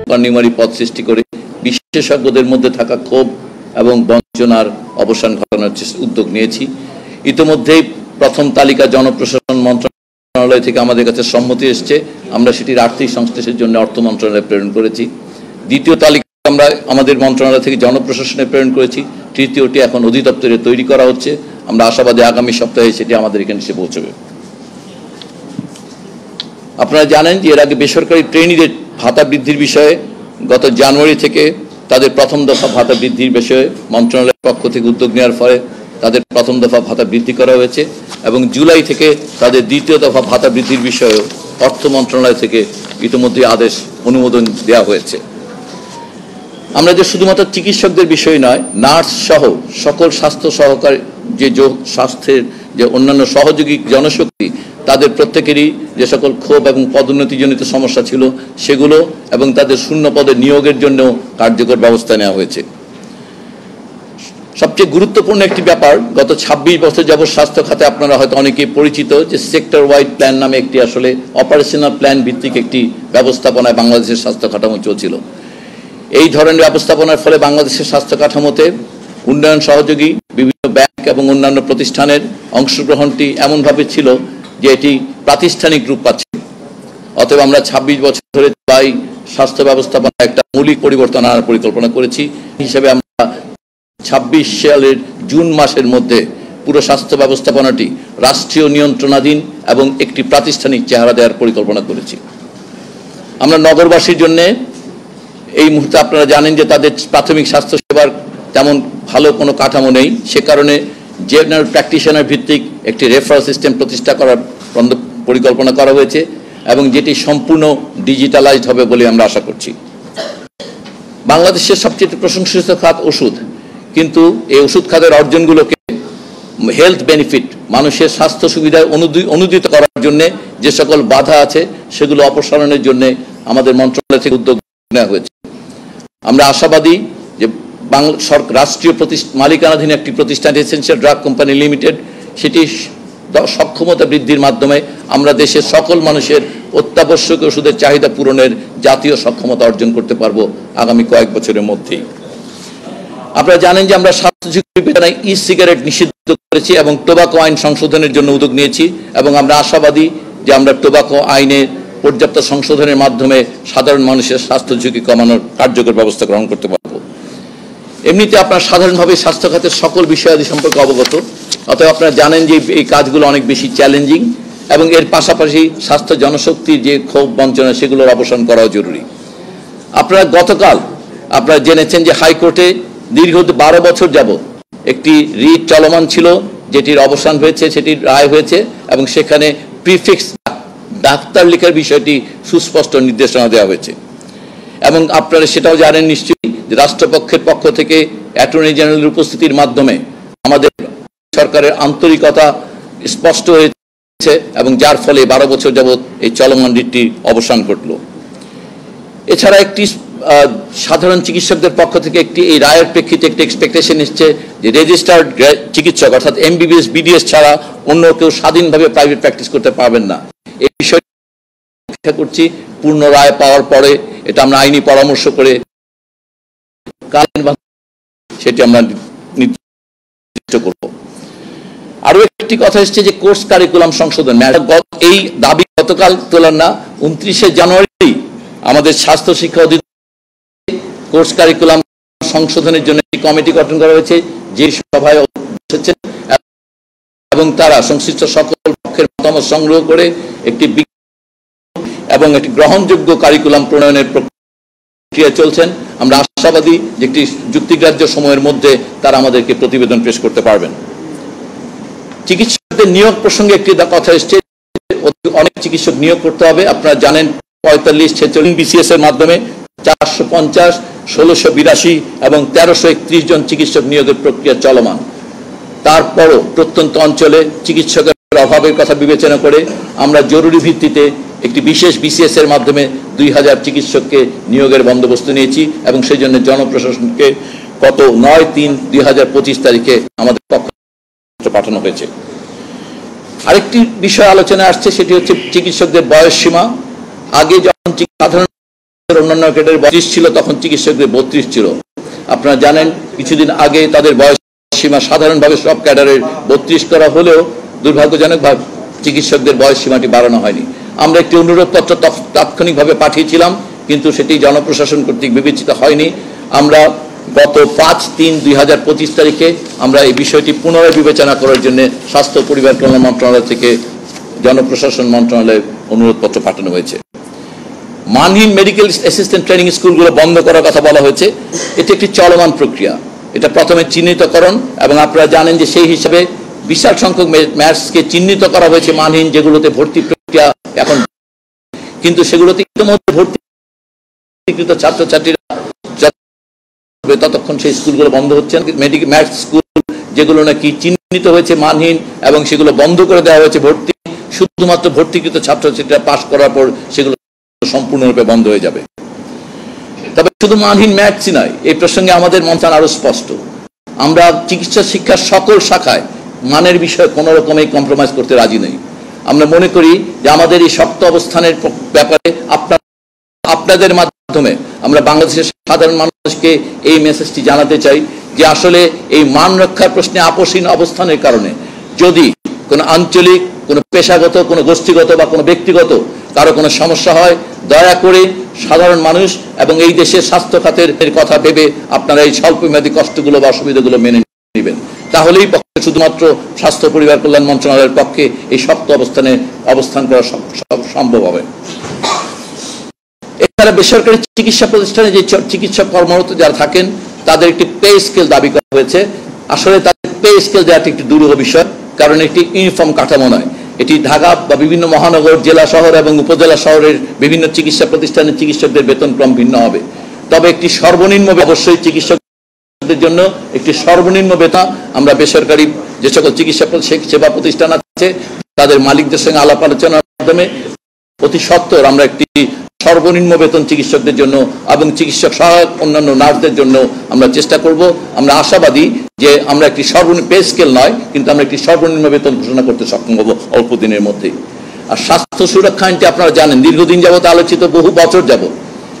Supernumerary পদ সৃষ্টি করে বিশেষজ্ঞদের মধ্যে থাকা ক্ষোভ এবং বঞ্চনার অবসান ঘটানোর উদ্যোগ নিয়েছি। ইতিমধ্যেই প্রথম তালিকা জনপ্রশাসন মন্ত্রণালয় থেকে আমাদের কাছে সম্মতি এসেছে, আমরা সেটির আর্থিক সংশ্লেষের জন্য অর্থ মন্ত্রণালয়ে প্রেরণ করেছি। দ্বিতীয় তালিকা আমরা আমাদের মন্ত্রণালয় থেকে জনপ্রশাসনে প্রেরণ করেছি। তৃতীয়টি এখন অধিদপ্তরে তৈরি করা হচ্ছে। আমরা আশাবাদী আগামী সপ্তাহে সেটি আমাদের এখানে এসে পৌঁছবে। আপনারা জানেন যে এর আগে বেসরকারি ট্রেনিদের ভাতা বৃদ্ধির বিষয়ে গত জানুয়ারি থেকে তাদের প্রথম দফা ভাতা বৃদ্ধির বিষয়ে মন্ত্রণালয়ের পক্ষ থেকে উদ্যোগ নেওয়ার ফলে তাদের প্রথম দফা ভাতা বৃদ্ধি করা হয়েছে এবং জুলাই থেকে তাদের দ্বিতীয় দফা ভাতা বৃদ্ধির বিষয়েও অর্থ মন্ত্রণালয় থেকে ইতিমধ্যে আদেশ অনুমোদন দেওয়া হয়েছে। আমরা যে শুধুমাত্র চিকিৎসকদের বিষয় নয়, নার্স সহ সকল স্বাস্থ্য সহকারী যে স্বাস্থ্যের যে অন্যান্য সহযোগী জনশক্তি তাদের প্রত্যেকেরই যে সকল ক্ষোভ এবং পদোন্নতিজনিত সমস্যা ছিল সেগুলো এবং তাদের শূন্য পদে নিয়োগের জন্য কার্যকর ব্যবস্থা নেওয়া হয়েছে। সবচেয়ে গুরুত্বপূর্ণ একটি ব্যাপার, গত 26 বছর যাবৎ স্বাস্থ্য খাতে আপনারা হয়তো অনেকেই পরিচিত যে সেক্টর ওয়াইড প্ল্যান নামে একটি আসলে অপারেশনাল প্ল্যান ভিত্তিক একটি ব্যবস্থাপনায় বাংলাদেশের স্বাস্থ্য কাঠামো চলছিল। এই ধরনের ব্যবস্থাপনার ফলে বাংলাদেশের স্বাস্থ্য কাঠামোতে উন্নয়ন সহযোগী বিভিন্ন ব্যাংক এবং অন্যান্য প্রতিষ্ঠানের অংশগ্রহণটি এমনভাবে ছিল যে এটি প্রাতিষ্ঠানিক রূপ পাচ্ছে। অতএব আমরা 26 বছর ধরে প্রায় স্বাস্থ্য ব্যবস্থাপনা একটা মৌলিক পরিবর্তন আনার পরিকল্পনা করেছি। হিসেবে আমরা 26 সালের জুন মাসের মধ্যে পুরো স্বাস্থ্য ব্যবস্থাপনাটি রাষ্ট্রীয় নিয়ন্ত্রণাধীন এবং একটি প্রাতিষ্ঠানিক চেহারা দেওয়ার পরিকল্পনা করেছি। আমরা নগরবাসীর জন্য এই মুহূর্তে আপনারা জানেন যে তাদের প্রাথমিক স্বাস্থ্য সেবার তেমন ভালো কোনো কাঠামো নেই, সে কারণে জেনারেল প্র্যাকটিশনার ভিত্তিক একটি রেফারেল সিস্টেম প্রতিষ্ঠা করার পরিকল্পনা করা হয়েছে এবং যেটি সম্পূর্ণ ডিজিটালাইজড হবে বলে আমরা আশা করছি। বাংলাদেশের সবচেয়ে প্রশংসিত খাত ওষুধ, কিন্তু এই ওষুধ খাতের অর্জনগুলোকে হেলথ বেনিফিট মানুষের স্বাস্থ্য সুবিধা অনুদিত করার জন্য যে সকল বাধা আছে সেগুলো অপসারণের জন্য আমাদের মন্ত্রণালয় থেকে উদ্যোগ নেওয়া হয়েছে। আমরা আশাবাদী যে রাষ্ট্রীয় মালিকানাধীন একটি প্রতিষ্ঠান এসেনশিয়াল ড্রাগ কোম্পানি লিমিটেড সেটি সক্ষমতা বৃদ্ধির মাধ্যমে আমরা দেশের সকল মানুষের অত্যাবশ্যক ওষুধের চাহিদা পূরণের জাতীয় সক্ষমতা অর্জন করতে পারবো আগামী কয়েক বছরের মধ্যেই। আপনারা জানেন যে আমরা স্বাস্থ্য ঝুঁকি বিবেচনায় ই সিগারেট নিষিদ্ধ করেছি এবং টোবাকো আইন সংশোধনের জন্য উদ্যোগ নিয়েছি এবং আমরা আশাবাদী যে আমরা টোবাকো আইনের পর্যাপ্ত সংশোধনের মাধ্যমে সাধারণ মানুষের স্বাস্থ্য ঝুঁকি কমানোর কার্যকর ব্যবস্থা গ্রহণ করতে পারব। এমনিতে আপনারা সাধারণভাবে স্বাস্থ্য খাতের সকল বিষয়াদি সম্পর্কে অবগত, অতএব আপনারা জানেন যে এই কাজগুলো অনেক বেশি চ্যালেঞ্জিং এবং এর পাশাপাশি স্বাস্থ্য জনশক্তির যে ক্ষোভ বঞ্চনা সেগুলোর অবসান করাও জরুরি। আপনারা গতকাল আপনারা জেনেছেন যে হাইকোর্টে দীর্ঘ 12 বছর যাবৎ একটি রিট চলমান ছিল, যেটির অবসান হয়েছে, সেটির রায় হয়েছে এবং সেখানে প্রিফিক্স ডাক্তার লেখার বিষয়টি সুস্পষ্ট নির্দেশনা দেওয়া হয়েছে এবং আপনারা সেটাও জানেন নিশ্চয়ই যে রাষ্ট্রপক্ষের পক্ষ থেকে অ্যাটর্নি জেনারেলের উপস্থিতির মাধ্যমে আমাদের সরকারের আন্তরিকতা স্পষ্ট হয়েছে এবং যার ফলে 12 বছর যাবৎ এই চলমান রিটটি অবসান ঘটল। এছাড়া একটি সাধারণ চিকিৎসকদের পক্ষ থেকে একটি এই রায়ের প্রেক্ষিতে একটি এক্সপেকটেশন এসছে যে রেজিস্টার্ড চিকিৎসক অর্থাৎ MBBS BDS ছাড়া অন্য কেউ স্বাধীনভাবে প্রাইভেট প্র্যাকটিস করতে পারবেন না। এই বিষয়টি অপেক্ষা করছি পূর্ণ রায় পাওয়ার পরে এটা আমরা আইনি পরামর্শ করে সেটি আমরা নির্দিষ্ট করব। আরো একটি কথা এসছে যে কোর্স কারিকুলাম সংশোধন, এই দাবি গতকাল তোলার না, 29শে জানুয়ারি আমাদের স্বাস্থ্য শিক্ষা অধিদপ্তর কোর্স কারিকুলাম সংশোধনের জন্য একটি কমিটি গঠন করা হয়েছে, যে সভায় বসেছেন এবং তারা সংশ্লিষ্ট সকল পক্ষের মতামত সংগ্রহ করে একটি এবং একটি গ্রহণযোগ্য কারিকুলাম প্রণয়নের প্রক্রিয়া চলছেন। আমরা আশাবাদী যে একটি যুক্তিগ্রাহ্য সময়ের মধ্যে তারা আমাদেরকে প্রতিবেদন পেশ করতে পারবেন। চিকিৎসকদের নিয়োগ প্রসঙ্গে একটি কথা এসছে, অনেক চিকিৎসক নিয়োগ করতে হবে। আপনারা জানেন 45-46 BCS এর মাধ্যমে 450, 1682 এবং 1331 জন চিকিৎসক নিয়োগের প্রক্রিয়া চলমান। তারপরও প্রত্যন্ত অঞ্চলে চিকিৎসকের অভাবের কথা বিবেচনা করে আমরা জরুরি ভিত্তিতে একটি বিশেষ BCS এর মাধ্যমে 2000 চিকিৎসককে নিয়োগের বন্দোবস্ত নিয়েছি এবং সেই জন্য জনপ্রশাসনকে গত 9/3/2025 তারিখে আমাদের পক্ষ পাঠানো হয়েছে। আরেকটি বিষয় আলোচনায় আসছে, সেটি হচ্ছে চিকিৎসকদের বয়স সীমা। আগে যখন সাধারণ অন্যান্য ক্যাডারের 32 ছিল, তখন চিকিৎসকদের 32 ছিল। আপনারা জানেন কিছুদিন আগে তাদের বয়স সীমা সাধারণভাবে সব ক্যাডারের 32 করা হলেও দুর্ভাগ্যজনকভাবে চিকিৎসকদের বয়স সীমাটি বাড়ানো হয়নি। আমরা একটি অনুরোধপত্র তাৎক্ষণিকভাবে পাঠিয়েছিলাম, কিন্তু সেটি জনপ্রশাসন কর্তৃক বিবেচিত হয়নি। আমরা গত 5/3/2025 তারিখে আমরা এই বিষয়টি পুনরায় বিবেচনা করার জন্য স্বাস্থ্য ও পরিবার কল্যাণ মন্ত্রণালয় থেকে জনপ্রশাসন মন্ত্রণালয়ে অনুরোধপত্র পাঠানো হয়েছে। মানহীন মেডিকেল অ্যাসিস্ট্যান্ট ট্রেনিং স্কুলগুলো বন্ধ করার কথা বলা হয়েছে। এটি একটি চলমান প্রক্রিয়া। এটা প্রথমে চিহ্নিতকরণ, এবং আপনারা জানেন যে সেই হিসাবে বিশাল সংখ্যক ম্যাথসকে চিহ্নিত করা হয়েছে মানহীন, যেগুলোতে ভর্তি প্রক্রিয়া এখন, কিন্তু সেগুলোতে ইতিমধ্যে ভর্তিকৃত ছাত্রছাত্রীরা ততক্ষণ সেই স্কুলগুলো বন্ধ হচ্ছে। মেডিকেল ম্যাথস স্কুল যেগুলো নাকি চিহ্নিত হয়েছে মানহীন এবং সেগুলো বন্ধ করে দেওয়া হয়েছে ভর্তি, শুধুমাত্র ভর্তিকৃত ছাত্রছাত্রীরা পাশ করার পর সেগুলো সম্পূর্ণরূপে বন্ধ হয়ে যাবে। তবে শুধু মানহীন ম্যাথসই নয়, এই প্রসঙ্গে আমাদের মন্ত্রণালয় আরো স্পষ্ট। আমরা চিকিৎসা শিক্ষার সকল শাখায় মানের বিষয়ে কোনো রকমেই কম্প্রোমাইজ করতে রাজি নই। আমরা মনে করি যে আমাদের এই শক্ত অবস্থানের ব্যাপারে আপনাদের মাধ্যমে আমরা বাংলাদেশের সাধারণ মানুষকে এই মেসেজটি জানাতে চাই যে আসলে এই মান রক্ষার প্রশ্নে আপোষহীন অবস্থানের কারণে যদি কোনো আঞ্চলিক, কোনো পেশাগত, কোনো গোষ্ঠীগত বা কোনো ব্যক্তিগত কারো কোনো সমস্যা হয়, দয়া করে সাধারণ মানুষ এবং এই দেশের স্বাস্থ্য খাতের কথা ভেবে আপনারা এই স্বল্পমেয়াদী কষ্টগুলো বা অসুবিধাগুলো মেনে নেবেন। তাহলেই শুধুমাত্র স্বাস্থ্য পরিবার কল্যাণ মন্ত্রণালয়ের পক্ষে এই শক্ত অবস্থান করা সম্ভব হবে। এছাড়া বেসরকারি চিকিৎসা প্রতিষ্ঠানে যে চিকিৎসক কর্মরত যারা থাকেন তাদের একটি পে স্কেল দাবি করা হয়েছে। আসলে তাদের পে স্কেল দেওয়াটি একটি দুরূহ বিষয়, কারণ একটি ইউনিফর্ম কাঠামো নয়। এটি ঢাকা বা বিভিন্ন মহানগর, জেলা শহর এবং উপজেলা শহরের বিভিন্ন চিকিৎসা প্রতিষ্ঠানের চিকিৎসকদের বেতনক্রম ভিন্ন হবে। তবে একটি সর্বনিম্ন, অবশ্যই চিকিৎসকদের জন্য একটি সর্বনিম্ন বেতন আমরা বেসরকারি যে সকল চিকিৎসা সেবা প্রতিষ্ঠান আছে তাদের মালিকদের সঙ্গে আলাপ আলোচনার মাধ্যমে অতি সত্বর আমরা একটি সর্বনিম্ন বেতন চিকিৎসকদের জন্য এবং চিকিৎসক সহায়ক অন্যান্য নার্সদের জন্য আমরা চেষ্টা করব। আমরা আশাবাদী যে আমরা একটি সর্বনিম্ন পে স্কেল নয়, কিন্তু আমরা একটি সর্বনিম্ন বেতন ঘোষণা করতে সক্ষম হব অল্প দিনের মধ্যেই। আর স্বাস্থ্য সুরক্ষা আইনটি আপনারা জানেন দীর্ঘদিন যাবত আলোচিত, বহু বছর যাবত,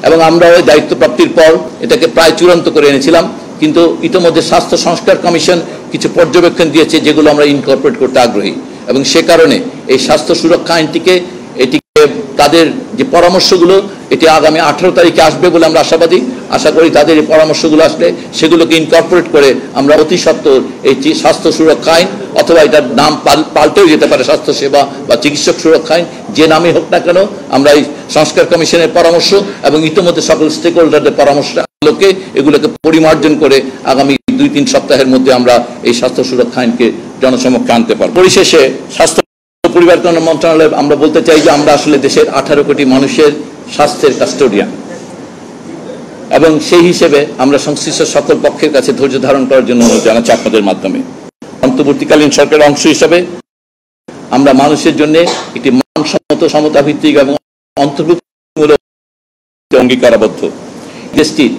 এবং আমরা ওই দায়িত্ব প্রাপ্তির পর এটাকে প্রায় চূড়ান্ত করে এনেছিলাম। কিন্তু ইতিমধ্যে স্বাস্থ্য সংস্কার কমিশন কিছু পর্যবেক্ষণ দিয়েছে যেগুলো আমরা ইনকর্পোরেট করতে আগ্রহী, এবং সে কারণে এই স্বাস্থ্য সুরক্ষা আইনটিকে তাদের যে পরামর্শগুলো এটি আগামী 18 তারিখে আসবে বলে আমরা আশাবাদী। আশা করি তাদের এই পরামর্শগুলো আসলে সেগুলোকে ইনকর্পোরেট করে আমরা অতি সত্বর এই স্বাস্থ্য সুরক্ষা আইন, অথবা এটার নাম পাল্টেও যেতে পারে স্বাস্থ্য সেবা বা চিকিৎসক সুরক্ষা আইন, যে নামই হোক না কেন, আমরা এই সংস্কার কমিশনের পরামর্শ এবং ইতিমধ্যে সকল স্টেক হোল্ডারদের পরামর্শের আলোকে এগুলোকে পরিমার্জন করে আগামী 2-3 সপ্তাহের মধ্যে আমরা এই স্বাস্থ্য সুরক্ষা আইনকে জনসমক্ষে আনতে পারব। পরিশেষে স্বাস্থ্য পরিবার কল্যাণ মন্ত্রণালয় আমরা বলতে চাই যে আমরা আসলে দেশের 18 কোটি মানুষের স্বাস্থ্যের কাস্টোডিয়ান, এবং সেই হিসেবে আমরা সংশ্লিষ্ট সকল পক্ষের কাছে ধৈর্য ধারণ করার জন্য অনুরোধ জানাচ্ছি আপনাদের মাধ্যমে। অন্তর্বর্তীকালীন সরকারের অংশ হিসাবে আমরা মানুষের জন্য একটি মানসম্মত, সমতাভিত্তিক এবং অন্তর্ভুক্তিমূলক অঙ্গীকারাবদ্ধ। দেশটির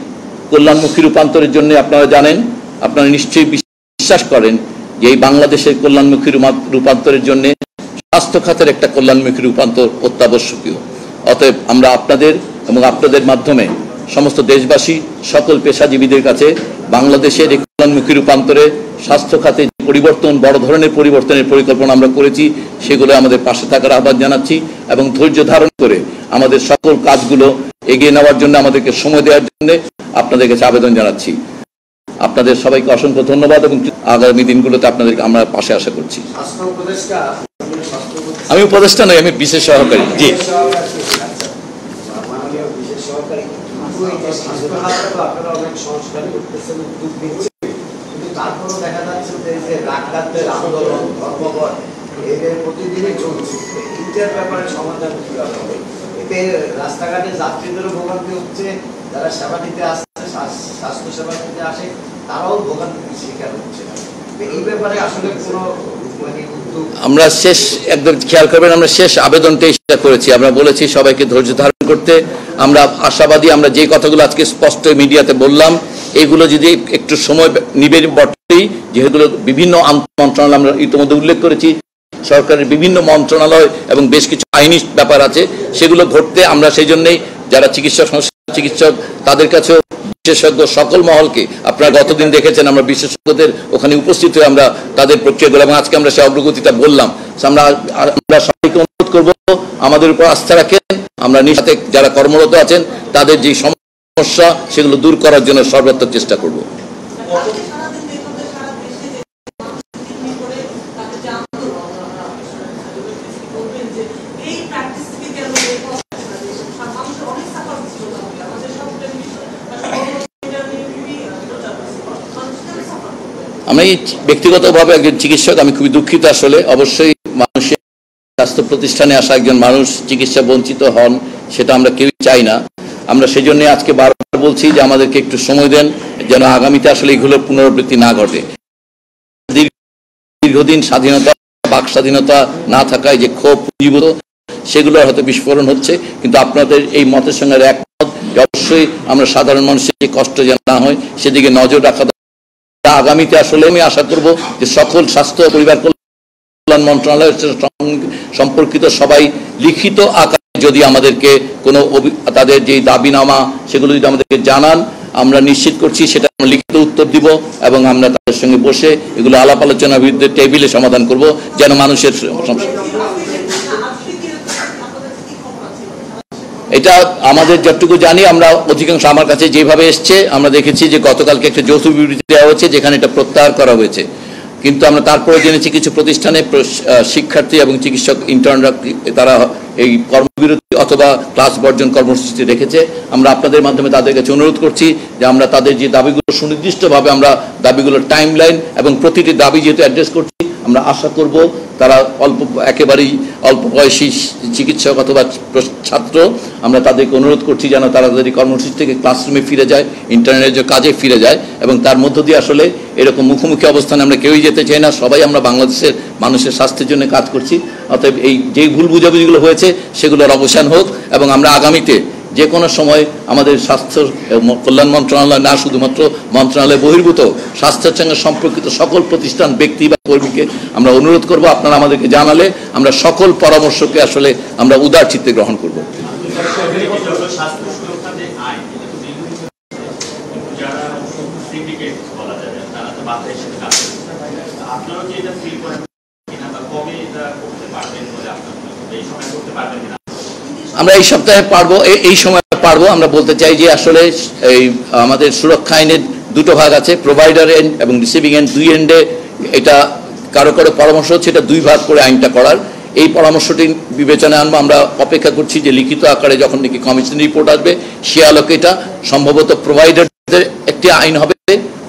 কল্যাণমুখী রূপান্তরের জন্য আপনারা জানেন, আপনারা নিশ্চয়ই বিশ্বাস করেন যে এই বাংলাদেশের কল্যাণমুখী রূপান্তরের জন্য স্বাস্থ্য খাতের একটা কল্যাণমুখী রূপান্তর অত্যাবশ্যকীয়। অতএব আমরা আপনাদের এবং আপনাদের মাধ্যমে সমস্ত দেশবাসী, সকল পেশাজীবীদের কাছে বাংলাদেশের এই কল্যাণমুখী রূপান্তরে স্বাস্থ্য খাতে যে পরিবর্তন, বড় ধরনের পরিবর্তনের পরিকল্পনা আমরা করেছি, সেগুলো আমাদের পাশে থাকার আহ্বান জানাচ্ছি, এবং ধৈর্য ধারণ করে আমাদের সকল কাজগুলো এগিয়ে নেওয়ার জন্য, আমাদেরকে সময় দেওয়ার জন্য আপনাদের কাছে আবেদন জানাচ্ছি। আপনাদের সবাইকে অসংখ্য ধন্যবাদ, এবং আগামী দিনগুলোতে আপনাদেরকে আমরা পাশে আশা করছি। আমি উপদেষ্টা নই, আমি বিশেষ সহকারী। জি, রাস্তাঘাটে যাত্রীদেরও ভোগান্তি হচ্ছে, যারা সেবা দিতে আসছে, স্বাস্থ্য সেবা দিতে আসে, তারাও ভোগান্তির শিকার হচ্ছে। এই ব্যাপারে আসলে কোনো আমরা শেষ একদম খেয়াল করবেন, আমরা শেষ আবেদনটাই সেটা করেছি। আমরা বলেছি সবাইকে ধৈর্য ধারণ করতে। আমরা আশাবাদী, আমরা যে কথাগুলো আজকে স্পষ্ট মিডিয়াতে বললাম, এগুলো যদি একটু সময় নিবে বটেই, যেগুলো বিভিন্ন মন্ত্রণালয় আমরা ইতিমধ্যে উল্লেখ করেছি, সরকারের বিভিন্ন মন্ত্রণালয় এবং বেশ কিছু আইনি ব্যাপার আছে, সেগুলো ঘটতে আমরা সেই জন্যই যারা চিকিৎসা চিকিৎসক তাদের কাছেও বিশেষজ্ঞ সকল মহলকে আপনারা গতদিন দেখেছেন আমরা বিশেষজ্ঞদের ওখানে উপস্থিত হয়ে আমরা তাদের প্রক্রিয়াগুলো এবং আজকে আমরা সেই অগ্রগতিটা বললাম। আমরা সবাইকে অনুরোধ করব আমাদের উপর আস্থা রাখেন, আমরা নিঃস্বার্থে যারা কর্মরত আছেন তাদের যে সমস্যা সেগুলো দূর করার জন্য সর্বাত্মক চেষ্টা করব। আমি ব্যক্তিগতভাবে একজন চিকিৎসক, আমি খুবই দুঃখিত আসলে। অবশ্যই মানুষের স্বাস্থ্য প্রতিষ্ঠানে আসা একজন মানুষ চিকিৎসা বঞ্চিত হন, সেটা আমরা কেউই চাই না। আমরা সেই জন্য আজকে বারবার বলছি যে আমাদেরকে একটু সময় দেন, যেন আগামীতে আসলে এগুলোর পুনরাবৃত্তি না ঘটে। দীর্ঘদিন স্বাধীনতা, বাক স্বাধীনতা না থাকায় যে ক্ষোভ পুঁজিভূত, সেগুলো হয়তো বিস্ফোরণ হচ্ছে, কিন্তু আপনাদের এই মতের সঙ্গে একমত যে অবশ্যই আমরা সাধারণ মানুষের যে কষ্ট যেন না হয় সেদিকে নজর রাখা। আগামীতে আসলে আমি আশা করব যে সকল স্বাস্থ্য পরিবার কল্যাণ মন্ত্রণালয়ের সম্পর্কিত সবাই লিখিত আকারে যদি আমাদেরকে কোনো তাদের যে দাবিনামা সেগুলো যদি আমাদেরকে জানান, আমরা নিশ্চিত করছি সেটা আমরা লিখিত উত্তর দিব এবং আমরা তাদের সঙ্গে বসে এগুলো আলাপ আলোচনার বিরুদ্ধে টেবিলে সমাধান করব, যেন মানুষের সমস্যা। এটা আমাদের যতটুকু জানি, আমরা অধিকাংশ আমার কাছে যেভাবে এসছে আমরা দেখেছি যে গতকালকে একটা যৌথ বিবৃতি দেওয়া হয়েছে যেখানে এটা প্রত্যাহার করা হয়েছে, কিন্তু আমরা তারপরে জেনেছি কিছু প্রতিষ্ঠানে শিক্ষার্থী এবং চিকিৎসক ইন্টার্নরা তারা এই কর্মবিরতি অথবা ক্লাস বর্জন কর্মসূচি রেখেছে। আমরা আপনাদের মাধ্যমে তাদের কাছে অনুরোধ করছি যে আমরা তাদের যে দাবিগুলো সুনির্দিষ্টভাবে আমরা দাবিগুলোর টাইমলাইন এবং প্রতিটি দাবি যেহেতু অ্যাড্রেস করছি, আমরা আশা করব তারা একেবারেই অল্প বয়সী চিকিৎসক অথবা ছাত্র, আমরা তাদেরকে অনুরোধ করছি যেন তারা তাদের কর্মসূচি থেকে ক্লাসরুমে ফিরে যায়, ইন্টারনেটের কাজে ফিরে যায় এবং তার মধ্য দিয়ে আসলে এরকম মুখোমুখি অবস্থানে আমরা কেউই যেতে চাই না। সবাই আমরা বাংলাদেশের মানুষের স্বাস্থ্যের জন্য কাজ করছি। অতএব এই যেই ভুল বুঝাবুঝিগুলো হয়েছে সেগুলোর অবসান হোক এবং আমরা আগামীতে যে কোনো সময় আমাদের স্বাস্থ্য কল্যাণ মন্ত্রণালয় না শুধুমাত্র মন্ত্রণালয় বহির্ভূত স্বাস্থ্যের সঙ্গে সম্পর্কিত সকল প্রতিষ্ঠান, ব্যক্তি বা কর্মীকে আমরা অনুরোধ করব, আপনারা আমাদেরকে জানালে আমরা সকল পরামর্শকে আসলে আমরা উদার চিত্তে গ্রহণ করব। আমরা এই সপ্তাহে পারবো, এই সময় পারবো। আমরা বলতে চাই যে আসলে এই আমাদের সুরক্ষা আইনের দুটো ভাগ আছে, প্রোভাইডার এন্ড এবং রিসিভিং এন্ড, দুই এন্ডে এটা কারো কারো পরামর্শ হচ্ছে এটা দুই ভাগ করে আইনটা করার। এই পরামর্শটি বিবেচনায় আনবো। আমরা অপেক্ষা করছি যে লিখিত আকারে যখন নাকি কমিশন রিপোর্ট আসবে সে আলোকে এটা সম্ভবত প্রোভাইডারদের একটি আইন হবে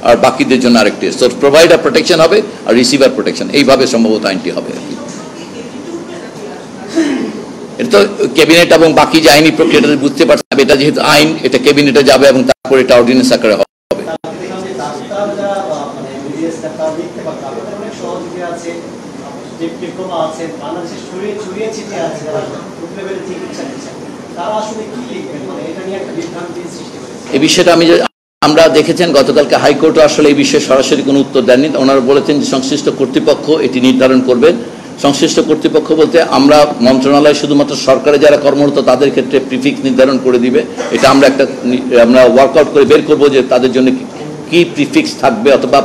আর বাকিদের জন্য আরেকটি। তো প্রোভাইডার প্রোটেকশন হবে আর রিসিভার প্রোটেকশন, এইভাবে সম্ভবত আইনটি হবে। এটা তো ক্যাবিনেট এবং বাকি যে আইনি প্রক্রিয়াটা বুঝতে পারছেন, এটা যেহেতু আইন, এটা ক্যাবিনেটে যাবে এবং তারপরে এটা অর্ডিন্যান্স আকারে হবে। এই বিষয়টা আমরা দেখেছেন গতকালকে হাইকোর্টও আসলে এই বিষয়ে সরাসরি কোনো উত্তর দেননি। ওনারা বলেছেন যে সংশ্লিষ্ট কর্তৃপক্ষ এটি নির্ধারণ করবেন। সংশ্লিষ্ট কর্তৃপক্ষ বলতে আমরা মন্ত্রণালয় শুধুমাত্র সরকারে যারা কর্মরত তাদের ক্ষেত্রে প্রিফিক্স নির্ধারণ করে দিবে। এটা আমরা ওয়ার্কআউট করে বের করবো যে তাদের জন্য কি প্রিফিক্স থাকবে, অথবা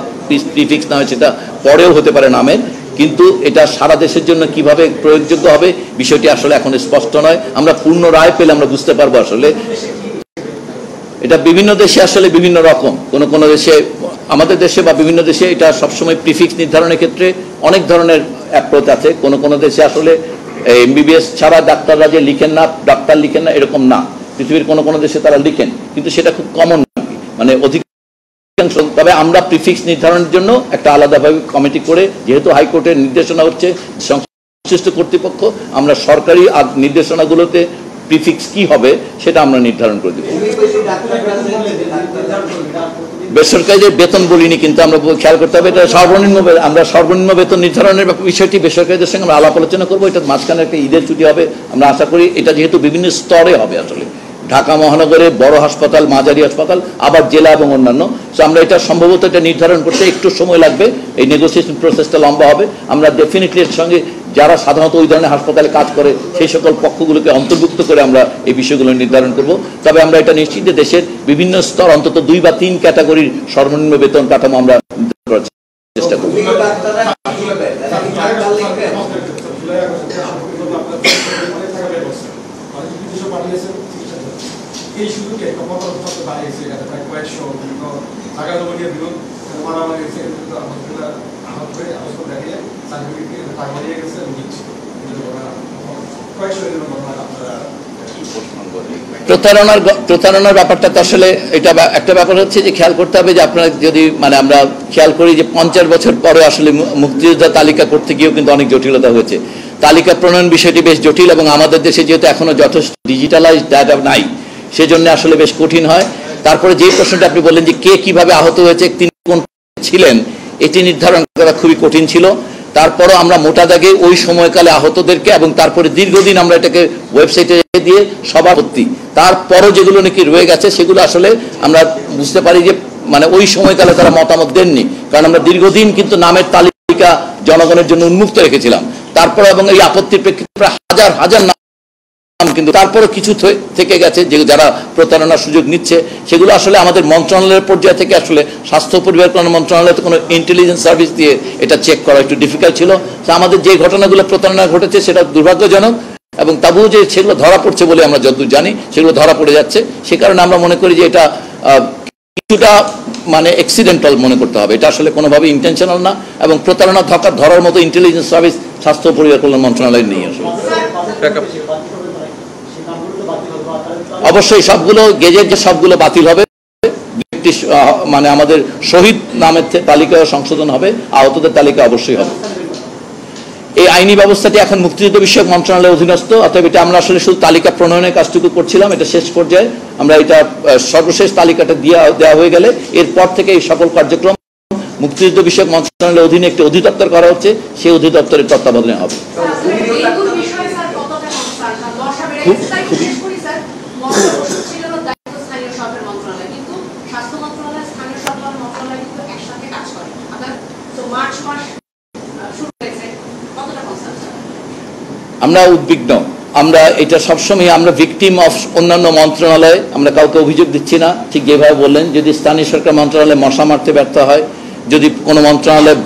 প্রিফিক্স না হয় সেটা পরেও হতে পারে নামের, কিন্তু এটা সারা দেশের জন্য কিভাবে প্রয়োগযোগ্য হবে বিষয়টি আসলে এখন স্পষ্ট নয়। আমরা পূর্ণ রায় পেলে আমরা বুঝতে পারবো। আসলে এটা বিভিন্ন দেশে আসলে বিভিন্ন রকম, কোনো দেশে, আমাদের দেশে বা বিভিন্ন দেশে এটা সবসময় প্রিফিক্স নির্ধারণের ক্ষেত্রে অনেক ধরনের অ্যাপ্রোচ আছে। কোনো দেশে আসলে এমবিবিএস ছাড়া ডাক্তাররা যে লিখেন না, ডাক্তার লিখেন না এরকম না, পৃথিবীর কোনো দেশে তারা লিখেন, কিন্তু সেটা খুব কমন, মানে অধিকাংশ। তবে আমরা প্রিফিক্স নির্ধারণের জন্য একটা আলাদাভাবে কমিটি করে, যেহেতু হাইকোর্টের নির্দেশনা হচ্ছে সংশ্লিষ্ট কর্তৃপক্ষ, আমরা সরকারি নির্দেশনাগুলোতে প্রিফিক্স কি হবে সেটা আমরা নির্ধারণ করে দেব। বেসরকারিদের বেতন বলিনি, কিন্তু আমরা খেয়াল করতে হবে এটা আমরা সর্বনিম্ন বেতন নির্ধারণের বিষয়টি বেসরকারিদের সঙ্গে আমরা আলাপ আলোচনা করবো। এটা মাঝখানে একটা ঈদের ছুটি হবে, আমরা আশা করি। এটা যেহেতু বিভিন্ন স্তরে হবে, আসলে ঢাকা মহানগরে বড় হাসপাতাল, মাঝারি হাসপাতাল, আবার জেলা এবং অন্যান্য। সো আমরা এটা সম্ভবত এটা নির্ধারণ করতে একটু সময় লাগবে, এই নেগোসিয়েশন প্রসেসটা লম্বা হবে। আমরা ডেফিনেটলি এর সঙ্গে যারা সাধারণত ওই ধরনের হাসপাতালে কাজ করে সেই সকল পক্ষগুলোকে অন্তর্ভুক্ত করে আমরা এই বিষয়গুলো নির্ধারণ করব। তবে আমরা এটা নিশ্চিত যে দেশের বিভিন্ন স্তর অন্তত 2 বা 3 ক্যাটাগরির সর্বনিম্ন বেতন কাঠামো আমরা করার চেষ্টা করব। এই সুযোগে বাড়িয়েছে প্রায় কয়েকশো টাকা জমিয়ে বিরোধ মারামারি হয়েছে, আহত করে আহত দেখিয়ে সার্টিফিকেট টাকা বাড়িয়ে গেছে দিচ্ছে কয়েকশো আপনারা প্রতারণার ব্যাপারটা তো আসলে এটা একটা ব্যাপার হচ্ছে যে খেয়াল করতে হবে যে আপনারা যদি আমরা খেয়াল করি যে 50 বছর পরে আসলে মুক্তিযোদ্ধা তালিকা করতে গিয়েও কিন্তু অনেক জটিলতা হয়েছে। তালিকা প্রণয়ন বিষয়টি বেশ জটিল এবং আমাদের দেশে যেহেতু এখনো যথেষ্ট ডিজিটালাইজড ডাটা নাই সেজন্য আসলে বেশ কঠিন হয়। তারপরে যে প্রশ্নটা আপনি বললেন যে কে কিভাবে আহত হয়েছে, তিনি কোন ছিলেন, এটি নির্ধারণ করা খুবই কঠিন ছিল। তারপরও আমরা মোটা দাগে ওই সময়কালে আহতদেরকে এবং তারপরে দীর্ঘদিন আমরা এটাকে ওয়েবসাইটে দিয়ে সভাপতি, তারপরও যেগুলো নাকি রয়ে গেছে সেগুলো আসলে আমরা বুঝতে পারি যে ওই সময়কালে তারা মতামত দেননি, কারণ আমরা দীর্ঘদিন কিন্তু নামের তালিকা জনগণের জন্য উন্মুক্ত রেখেছিলাম। তারপরে এবং এই আপত্তির প্রেক্ষিতে প্রায় হাজার হাজার নাম কিন্তু তারপরে কিছু থেকে গেছে যে যারা প্রতারণার সুযোগ নিচ্ছে, সেগুলো আসলে আমাদের মন্ত্রণালয়ের পর্যায়ে থেকে আসলে স্বাস্থ্য পরিবার কল্যাণ মন্ত্রণালয়ে কোনো ইন্টেলিজেন্স সার্ভিস দিয়ে এটা চেক করা একটু ডিফিকাল্ট ছিল। আমাদের যে ঘটনাগুলো প্রতারণা ঘটেছে সেটা দুর্ভাগ্যজনক এবং তাবুও যে সেগুলো ধরা পড়ছে বলে আমরা যতদূর জানি সেগুলো ধরা পড়ে যাচ্ছে। সে কারণে আমরা মনে করি যে এটা কিছুটা অ্যাক্সিডেন্টাল মনে করতে হবে, এটা আসলে কোনোভাবে ইন্টেনশনাল না এবং প্রতারণা ধরার মতো ইন্টেলিজেন্স সার্ভিস স্বাস্থ্য পরিবার কল্যাণ মন্ত্রণালয় নেই আসলে। অবশ্যই সবগুলো গেজেট যে সবগুলো বাতিল হবে, আমাদের শহীদ নামের তালিকা সংশোধন হবে, আহতদের তালিকা অবশ্যই হবে। এই আইনি ব্যবস্থাটি এখন মুক্তিযুদ্ধ বিষয়ক মন্ত্রণালয়ের অধীনস্থ, অতএব এটা আমরা আসলে শুধু তালিকা প্রণয়নের কাজটুকু করছিলাম, এটা শেষ পর্যায়ে আমরা এটা সর্বশেষ তালিকাটা দেওয়া হয়ে গেলে এরপর থেকে এই সকল কার্যক্রম মুক্তিযুদ্ধ বিষয়ক মন্ত্রণালয়ের অধীনে একটি অধিদপ্তর করা হচ্ছে, সেই অধিদপ্তরের তত্ত্বাবধানে হবে। আমরা উদ্বিগ্ন, আমরা এটা সবসময় আমরা ভিকটিম অফ অন্যান্য মন্ত্রণালয়, আমরা কাউকে অভিযোগ দিচ্ছি না। ঠিক যেভাবে বললেন, যদি স্থানীয় সরকার মন্ত্রণালয় মশা মারতে ব্যর্থ হয়, যদি কোনো মন্ত্রণালয়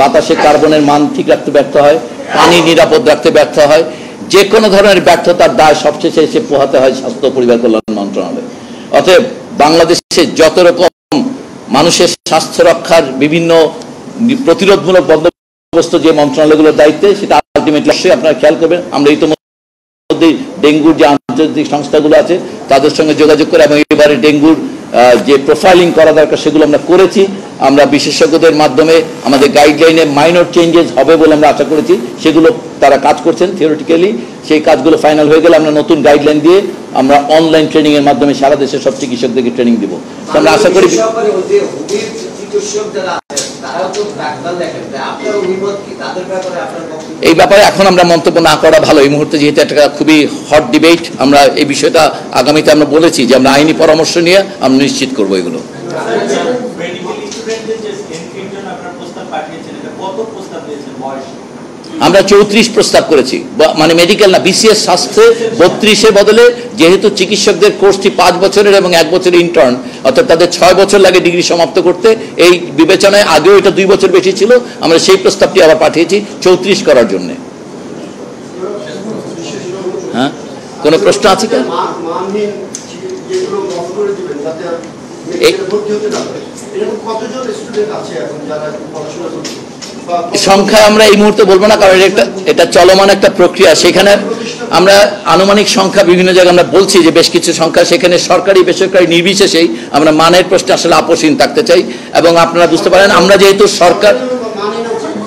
বাতাসে কার্বনের মান ঠিক রাখতে ব্যর্থ হয়, পানি নিরাপদ রাখতে ব্যর্থ হয়, যে কোনো ধরনের ব্যর্থতার দায় সবশেষে এসে পোহাতে হয় স্বাস্থ্য পরিবার কল্যাণ মন্ত্রণালয়। অতএব বাংলাদেশে যত রকম মানুষের স্বাস্থ্য রক্ষার বিভিন্ন প্রতিরোধমূলক বন্দোবস্ত যে মন্ত্রণালয়গুলোর দায়িত্বে, সেটা আলটিমেটলি অবশ্যই আপনারা খেয়াল করবেন। আমরা ইতিমধ্যে ডেঙ্গুর যে আন্তর্জাতিক সংস্থাগুলো আছে তাদের সঙ্গে যোগাযোগ করে এবং এবারে ডেঙ্গুর যে প্রোফাইলিং করা দরকার সেগুলো আমরা করেছি। আমরা বিশেষজ্ঞদের মাধ্যমে আমাদের গাইডলাইনে মাইনর চেঞ্জেস হবে বলে আমরা আশা করেছি, সেগুলো তারা কাজ করছেন থিওরিটিক্যালি। সেই কাজগুলো ফাইনাল হয়ে গেলে আমরা নতুন গাইডলাইন দিয়ে আমরা অনলাইন ট্রেনিং এর মাধ্যমে সারা দেশের সব চিকিৎসকদেরকে ট্রেনিং দিব। আমরা আশা করি এই ব্যাপারে এখন আমরা মন্তব্য না করা ভালো এই মুহূর্তে, যেহেতু একটা খুবই হট ডিবেট। আমরা এই বিষয়টা আগামীতে আমরা বলেছি যে আমরা আইনি পরামর্শ নিয়ে আমরা নিশ্চিত করবো এগুলো। আমরা 34 প্রস্তাব করেছি, মেডিকেল না, বিসিএস স্বাস্থ্যে 32-এর বদলে যেহেতু চিকিৎসকদের কোর্সটি 5 বছরের এবং 1 বছরের ইন্টার্ন, অর্থাৎ তাদের 6 বছর লাগে ডিগ্রি সমাপ্ত করতে, এই বিবেচনায় আগেও এটা 2 বছর বেশি ছিল। আমরা সেই প্রস্তাবটি আবার পাঠিয়েছি 34 করার জন্য। হ্যাঁ, কোনো প্রশ্ন আছে কি? সংখ্যা আমরা এই মুহূর্তে বলবো না, কারণ এটা চলমান একটা প্রক্রিয়া। সেখানে আমরা আনুমানিক সংখ্যা বিভিন্ন জায়গায় আমরা বলছি যে বেশ কিছু সংখ্যা, সেখানে সরকারি বেসরকারি নির্বিশেষেই আমরা মানের প্রশ্নে আসলে আপোষহীন থাকতে চাই। এবং আপনারা বুঝতে পারেন, আমরা যেহেতু সরকার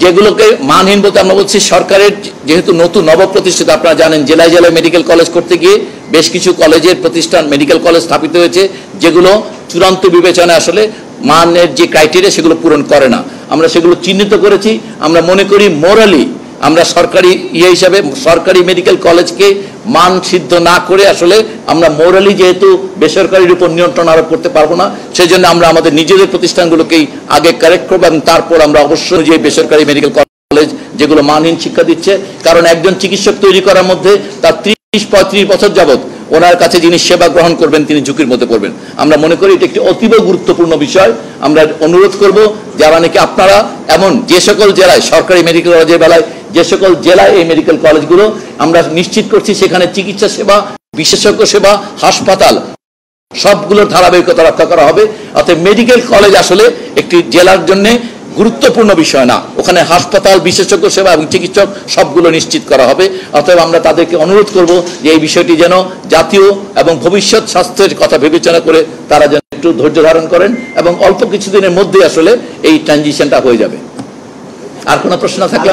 যেগুলোকে মানহীন বলতে আমরা বলছি, সরকারের যেহেতু নতুন নবপ্রতিষ্ঠিত, আপনারা জানেন জেলায় জেলায় মেডিকেল কলেজ করতে গিয়ে বেশ কিছু কলেজের প্রতিষ্ঠান মেডিকেল কলেজ স্থাপিত হয়েছে যেগুলো চূড়ান্ত বিবেচনায় আসলে মানের যে ক্রাইটেরিয়া সেগুলো পূরণ করে না। আমরা সেগুলো চিহ্নিত করেছি। আমরা মনে করি মোরালি আমরা সরকারি হিসাবে সরকারি মেডিকেল কলেজকে মান সিদ্ধ না করে আসলে আমরা মোরালি যেহেতু বেসরকারির উপর নিয়ন্ত্রণ আরোপ করতে পারবো না, সেই জন্য আমরা আমাদের নিজেদের প্রতিষ্ঠানগুলোকেই আগে কারেক্ট করবো এবং তারপর আমরা অবশ্যই যে বেসরকারি মেডিকেল কলেজ যেগুলো মানহীন শিক্ষা দিচ্ছে, কারণ একজন চিকিৎসক তৈরি করার মধ্যে তার 30-35 বছর যাবত ওনার কাছে যিনি সেবা গ্রহণ করবেন তিনি ঝুঁকির মধ্যে পড়বেন। আমরা মনে করি এটা একটি অতীব গুরুত্বপূর্ণ বিষয়। আমরা অনুরোধ করব যারা নাকি আপনারা এমন যে সকল জেলায় সরকারি মেডিকেল কলেজের বেলায় যে সকল জেলায় এই মেডিকেল কলেজগুলো আমরা নিশ্চিত করছি সেখানে চিকিৎসা সেবা, বিশেষজ্ঞ সেবা, হাসপাতাল সবগুলোর ধারাবাহিকতা রক্ষা করা হবে। অর্থাৎ মেডিকেল কলেজ আসলে একটি জেলার জন্য গুরুত্বপূর্ণ বিষয় না, ওখানে হাসপাতাল, বিশেষজ্ঞ সেবা এবং চিকিৎসক সবগুলো নিশ্চিত করা হবে। অতএব আমরা তাদেরকে অনুরোধ করব যে এই বিষয়টি যেন জাতীয় এবং ভবিষ্যৎ স্বাস্থ্যের কথা বিবেচনা করে তারা যেন একটু ধৈর্য ধারণ করেন এবং অল্প কিছুদিনের মধ্যে আসলে এই ট্রানজিশনটা হয়ে যাবে। আর কোনো প্রশ্ন থাকলে